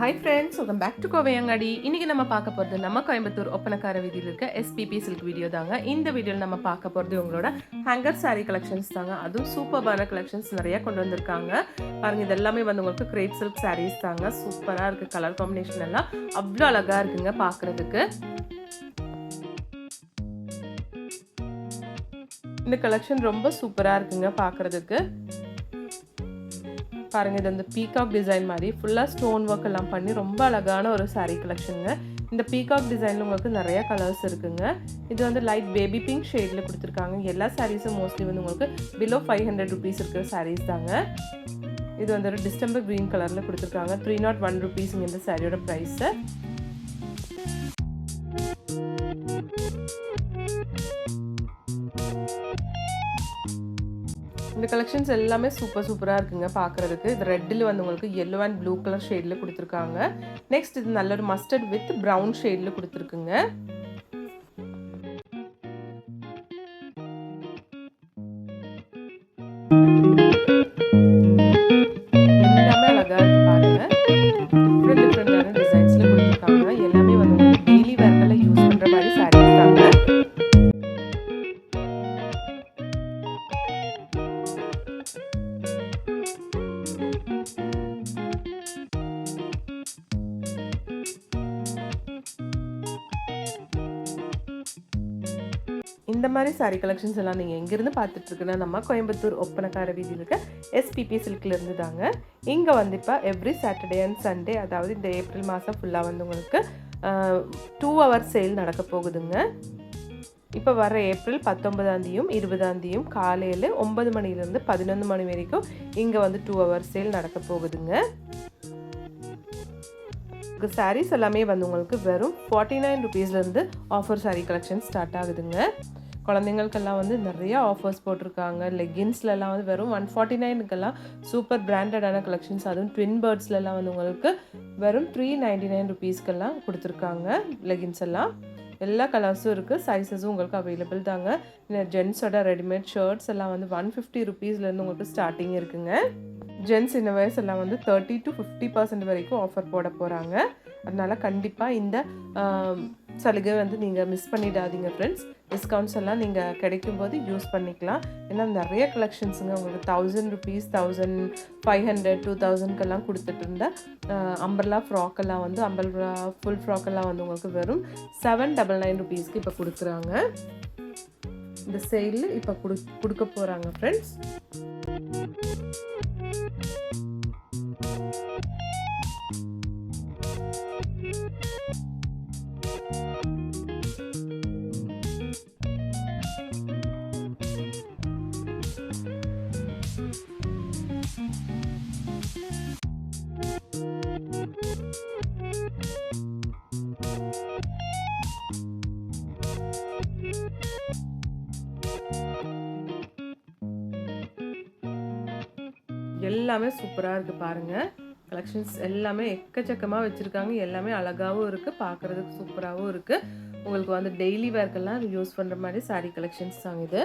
Hi friends, welcome back to Kovai Angadi. இன்னைக்கு நம்ம பார்க்க போறது நம்ம கோயம்புத்தூர் ஒப்பனக்கார வீதியில் இருக்க SPP சில்க் வீடியோ தாங்க. இந்த வீடியோல நம்ம பார்க்க போறது உங்களோட ஹேங்கர் saree கலெக்ஷன்ஸ் தாங்க. அதுவும் சூப்பர்பான கலெக்ஷன்ஸ் நிறைய கொண்டு வந்திருக்காங்க. பாருங்க இது எல்லாமே வந்து உங்களுக்கு கிரேப் சில்க் sarees தாங்க. சூப்பரா இருக்கு, கலர் காம்பினேஷன் எல்லாம் அவ்வளோ அழகா இருக்குங்க பார்க்கிறதுக்கு. இந்த கலெக்ஷன் ரொம்ப சூப்பரா இருக்குங்க பார்க்கிறதுக்கு. பாருங்க இது வந்து பீகாக் டிசைன் மாதிரி ஃபுல்லாக ஸ்டோன் ஒர்க் எல்லாம் பண்ணி ரொம்ப அழகான ஒரு saree கலெக்ஷனுங்க. இந்த பீகாக் டிசைனில் உங்களுக்கு நிறைய கலர்ஸ் இருக்குங்க. இது வந்து லைட் பேபி பிங்க் ஷேடில் கொடுத்துருக்காங்க. எல்லா சாரீஸும் மோஸ்ட்லி வந்து உங்களுக்கு பிலோ 500 rupees இருக்கிற சாரீஸ் தாங்க. இது வந்து ஒரு டிஸ்டம்பர் க்ரீன் கலரில் கொடுத்துருக்காங்க. 301 rupees இந்த சாரியோட ப்ரைஸு. இந்த கலெக்ஷன்ஸ் எல்லாமே சூப்பராக இருக்குங்க பார்க்குறதுக்கு. இது ரெட்டில் வந்து உங்களுக்கு yellow அண்ட் ப்ளூ கலர் ஷேடில் கொடுத்துருக்காங்க. நெக்ஸ்ட் இது நல்ல ஒரு மஸ்டர்ட் வித் ப்ரௌன் ஷேடில் கொடுத்துருக்குங்க. எல்லாமே அழகாக இருக்கு பாருங்க. டிஃப்ரெண்டான டிசைன்ஸில் கொடுத்துருக்காங்க. எல்லாமே வந்து உங்களுக்கு டெய்லி வேர்க்கெல்லாம் யூஸ் பண்ணுற மாதிரி சாரீஸ் தாங்க. இந்த மாதிரி சாரீ கலெக்ஷன்ஸ் எல்லாம் நீங்கள் எங்கேருந்து பார்த்துட்ருக்குன்னா நம்ம கோயம்புத்தூர் ஒப்பனக்கார வீதியில் இருக்க SPP சில்க்லேருந்து தாங்க. இங்கே வந்து இப்போ எவ்ரி சாட்டர்டே அண்ட் சண்டே, அதாவது இந்த ஏப்ரல் மாதம் ஃபுல்லாக வந்து உங்களுக்கு 2 hour சேல் நடக்க போகுதுங்க. இப்போ வர ஏப்ரல் 19ஆம் 20ஆம் காலையில் 9 மணிலேருந்து 11 மணி வரைக்கும் இங்கே வந்து 2 hour சேல் நடக்க போகுதுங்க. சாரீஸ் எல்லாமே வந்து உங்களுக்கு வெறும் 49 rupeesலேருந்து ஆஃபர் சாரீ கலெக்ஷன் ஸ்டார்ட் ஆகுதுங்க. குழந்தைங்களுக்கெல்லாம் வந்து நிறைய ஆஃபர்ஸ் போட்டிருக்காங்க. லெகின்ஸ்லலாம் வந்து வெறும் 149க்கெல்லாம் சூப்பர் பிராண்டடான கலெக்ஷன்ஸ், அதுவும் ட்வின் பேர்ட்ஸ்லலாம் வந்து உங்களுக்கு வெறும் 399 rupeesக்கெல்லாம் கொடுத்துருக்காங்க. லெகின்ஸ் எல்லாம் எல்லா கலர்ஸும் இருக்குது, சைஸஸும் உங்களுக்கு அவைலபிள் தாங்க. ஜென்ஸோட ரெடிமேட் ஷர்ட்ஸ் எல்லாம் வந்து 150 rupeesலேருந்து உங்களுக்கு ஸ்டார்டிங் இருக்குங்க. ஜென்ஸ் இன்னர்வேர்ஸ் எல்லாம் வந்து 30 to 50% வரைக்கும் ஆஃபர் போட போகிறாங்க. அதனால் கண்டிப்பாக இந்த சலுகை வந்து நீங்கள் மிஸ் பண்ணிடாதீங்க ஃப்ரெண்ட்ஸ். டிஸ்கவுண்ட்ஸ் எல்லாம் நீங்கள் கிடைக்கும்போது யூஸ் பண்ணிக்கலாம். ஏன்னா நிறைய கலெக்ஷன்ஸுங்க உங்களுக்கு 1000 rupees, 1500, 2000க்கெல்லாம் கொடுத்துட்டு இருந்த அம்பர்லா ஃப்ராக்கெல்லாம் வந்து அம்பர்லா ஃபுல் ஃப்ராக்கெல்லாம் வந்து உங்களுக்கு வெறும் 799 rupeesக்கு இப்போ கொடுக்குறாங்க. இந்த சேல் இப்போ கொடுக்க போகிறாங்க ஃப்ரெண்ட்ஸ். எல்லாமே சூப்பராக இருக்குது பாருங்கள். கலெக்ஷன்ஸ் எல்லாமே எக்கச்சக்கமாக வச்சுருக்காங்க. எல்லாமே அழகாகவும் இருக்குது, பார்க்குறதுக்கு சூப்பராகவும் இருக்குது. உங்களுக்கு வந்து டெய்லி வேர்க்கெல்லாம் யூஸ் பண்ணுற மாதிரி சாரீ கலெக்ஷன்ஸ் தாங்க இது.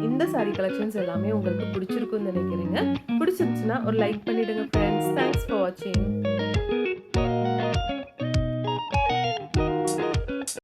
இந்த saree கலெக்ஷன்ஸ் எல்லாமே உங்களுக்கு பிடிச்சிருக்கும்னு நினைக்கிறேங்க. பிடிச்சிருந்துச்சுன்னா ஒரு லைக் பண்ணிடுங்க ஃப்ரெண்ட்ஸ். தேங்க்ஸ் ஃபார் வாட்சிங்.